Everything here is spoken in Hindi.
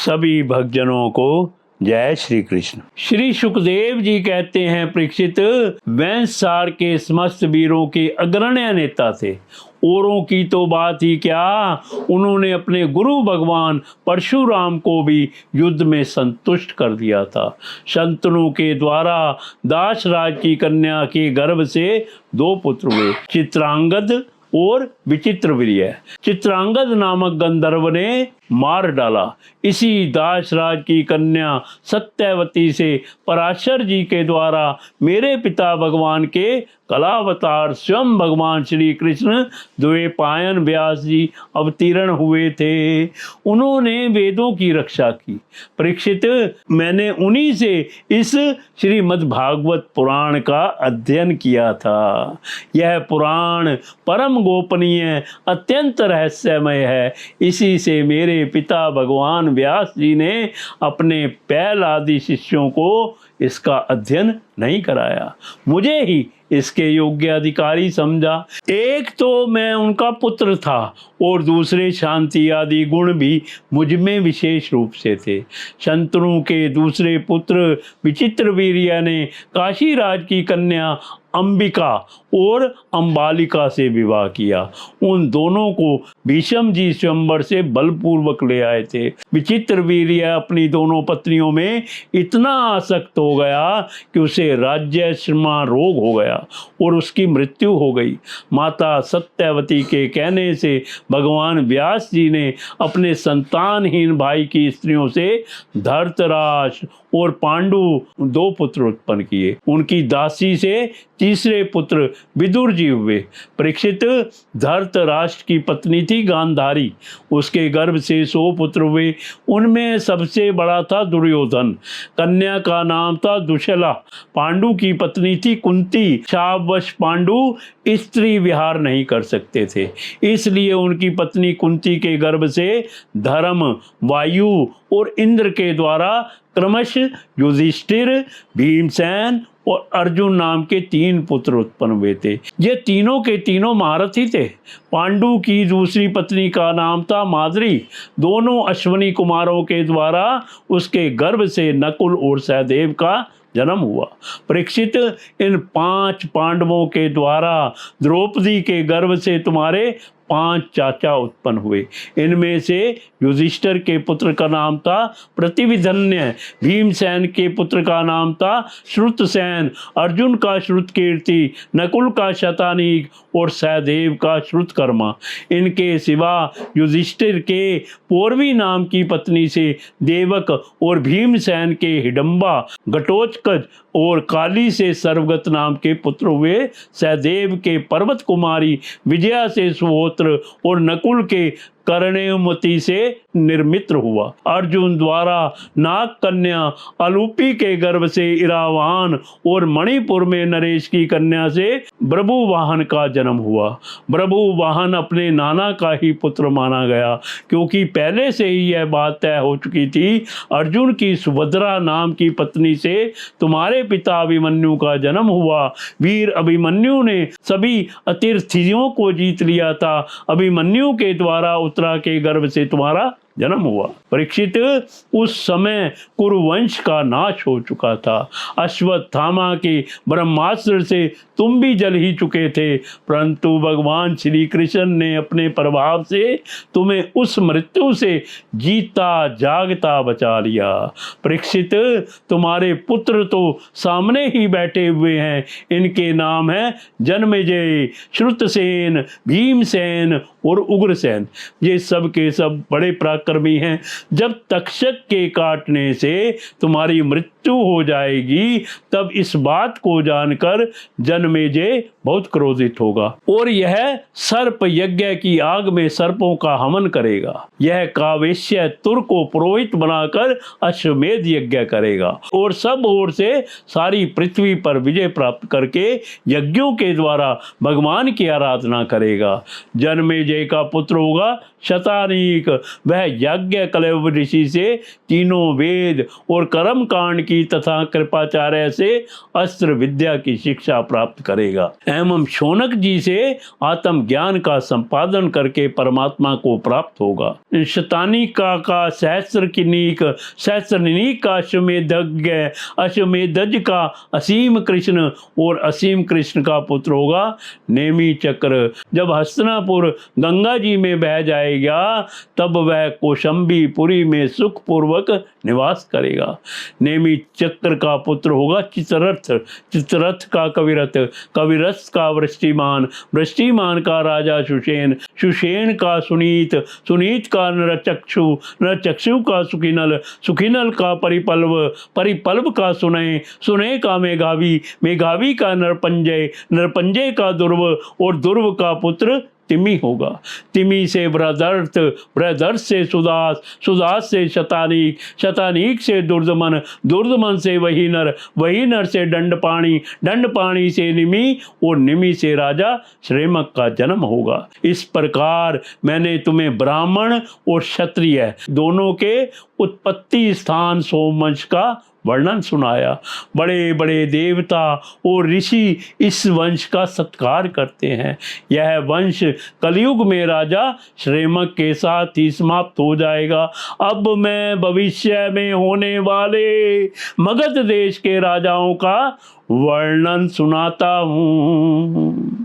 सभी भक्तजनों को जय श्री कृष्ण। श्री सुखदेव जी कहते हैं, परीक्षित वंशसार के समस्त वीरों के अग्रण्य नेता थे। औरों की तो बात ही क्या, उन्होंने अपने गुरु भगवान परशुराम को भी युद्ध में संतुष्ट कर दिया था। शंतनु के द्वारा दासराज की कन्या के गर्भ से 2 पुत्र हुए, चित्रांगद और विचित्रवीर्य। चित्रांगद नामक गंधर्व ने मार डाला। इसी दासराज की कन्या सत्यवती से पराशर जी के द्वारा मेरे पिता भगवान के कलावतार स्वयं भगवान श्री कृष्ण द्वैपायन व्यास जी अवतीर्ण हुए थे। उन्होंने वेदों की रक्षा की। परीक्षित, मैंने उन्हीं से इस श्रीमद् भागवत पुराण का अध्ययन किया था। यह पुराण परम गोपनीय, अत्यंत रहस्यमय है। इसी से मेरे पिता भगवान व्यास जी ने अपने पैल आदि शिष्यों को इसका अध्ययन नहीं कराया, मुझे ही इसके योग्य अधिकारी समझा। एक तो मैं उनका पुत्र था और दूसरे शांति आदि गुण भी मुझ में विशेष रूप से थे। शंतनु के दूसरे पुत्र विचित्रवीर्य ने काशीराज की कन्या अंबिका और अंबालिका से विवाह किया। उन दोनों को भीष्म जी स्वयंवर से बलपूर्वक ले आए थे। विचित्रवीर्य अपनी दोनों पत्नियों में इतना आसक्त हो गया कि उसे राज्यश्रमा रोग हो गया और उसकी मृत्यु हो गई। माता सत्यवती के कहने से भगवान व्यास जी ने अपने संतानहीन भाई की स्त्रियों से धृतराष्ट्र और पांडु 2 पुत्र उत्पन्न किए। उनकी दासी से तीसरे पुत्र विदुर जी हुए। परीक्षित, धृतराष्ट्र की पत्नी थी गांधारी, उसके गर्भ से 100 पुत्र हुए। उनमें सबसे बड़ा था दुर्योधन। कन्या का नाम था दुशला। पांडु की पत्नी थी कुंती। शापवश पांडु स्त्री विहार नहीं कर सकते थे, इसलिए उनकी पत्नी कुंती के गर्भ से धर्म, वायु और इंद्र के द्वारा क्रमशः युधिष्ठिर, भीमसेन और अर्जुन नाम के 3 पुत्र उत्पन्न हुए थे। ये तीनों के तीनों महारथी थे। पांडु की दूसरी पत्नी का नाम था माद्री। दोनों अश्वनी कुमारों के द्वारा उसके गर्भ से नकुल और सहदेव का जन्म हुआ। परीक्षित, इन 5 पांडवों के द्वारा द्रौपदी के गर्भ से तुम्हारे 5 चाचा उत्पन्न हुए। इनमें से युधिष्ठिर के पुत्र का नाम था प्रतिविधन्य, भीमसेन के पुत्र का नाम था श्रुतसेन, अर्जुन का श्रुतकीर्ति, नकुल का शतानीक और सहदेव का श्रुतकर्मा। इनके सिवा युधिष्ठिर के पूर्वी नाम की पत्नी से देवक और भीमसेन के हिडम्बा, घटोत्कच और काली से सर्वगत नाम के पुत्र हुए। सहदेव के पर्वत कुमारी विजया से सुहोत्र और नकुल के कर्णेयमती से निर्मित्र हुआ। अर्जुन द्वारा नाग कन्या अलूपी के गर्भ से इरावान और मणिपुर में नरेश की कन्या से ब्रभुवाहन का जन्म हुआ। ब्रभुवाहन अपने नाना का ही पुत्र माना गया, क्योंकि पहले से ही यह बात तय हो चुकी थी अर्जुन की सुभद्रा नाम की पत्नी से तुम्हारे पिता अभिमन्यु का जन्म हुआ। वीर अभिमन्यु ने सभी अतिर्थियों को जीत लिया था। अभिमन्यु के द्वारा उत्तरा के गर्भ से तुम्हारा जन्म हुआ। परीक्षित, उस समय कुरुवंश का नाश हो चुका था। अश्वत्थामा के ब्रह्मास्त्र से तुम भी जल ही चुके थे, परंतु भगवान श्री कृष्ण ने अपने प्रभाव से तुम्हें उस मृत्यु से जीता जागता बचा लिया। परीक्षित, तुम्हारे पुत्र तो सामने ही बैठे हुए हैं। इनके नाम हैं जन्मेजय, श्रुतसेन, भीमसेन और उग्रसेन। ये सब के सब बड़े पराक्रमी हैं। जब तक्षक के काटने से तुम्हारी मृत्यु हो जाएगी, तब इस बात को जानकर जन्मेजय बहुत क्रोधित होगा और यह सर्प यज्ञ की आग में सर्पों का हवन करेगा। यह कावेश्य तुर को पुरोहित बनाकर अश्वमेध यज्ञ करेगा और सब ओर से सारी पृथ्वी पर विजय प्राप्त करके यज्ञों के द्वारा भगवान की आराधना करेगा। जन्मेजय का पुत्र होगा शतानीक। वह याज्ञवल्क्य ऋषि से तीनों वेद और कर्म कांड की तथा कृपाचार्य से अस्त्र विद्या की शिक्षा प्राप्त करेगा एवं शौनक जी से आत्मज्ञान का संपादन करके परमात्मा को प्राप्त होगा। शतानिका का सहस्रनिक का अश्वमेधज का असीम कृष्ण और असीम कृष्ण का पुत्र होगा नेमी चक्र। जब हस्तिनापुर गंगा जी में बह जाएगा तब वह कौशंबी पुरी में सुख पूर्वक निवास करेगा। नेमी चक्र का पुत्र होगा चित्ररथ, चित्ररथ का कविरथ, कविरथ का वृष्टिमान, वृष्टिमान का राजा सुषेण, सुषेण का सुनीत, सुनीत का नरचक्षु, नरचक्षु का सुखिनल, सुखिनल का परिपल्व, परिपल्व का सुनय, सुनय का मेघावी, मेघावी का नरपंजय, नरपंजय का दुर्व और दुर्व का पुत्र तिमी होगा। तिमी से बृहदर्थ, बृहदर्थ से सुदास, सुदास से शतानीक, शतानीक से दुर्दमन, दुर्दमन से वही नर, वही नर से दंडपाणी, दंडपाणी से निमि और निमि से राजा श्रेमक का जन्म होगा। इस प्रकार मैंने तुम्हें ब्राह्मण और क्षत्रिय दोनों के उत्पत्ति स्थान सोमवंश का वर्णन सुनाया। बड़े बड़े देवता और ऋषि इस वंश का सत्कार करते हैं। यह वंश कलयुग में राजा श्रेमक के साथ ही समाप्त हो जाएगा। अब मैं भविष्य में होने वाले मगध देश के राजाओं का वर्णन सुनाता हूँ।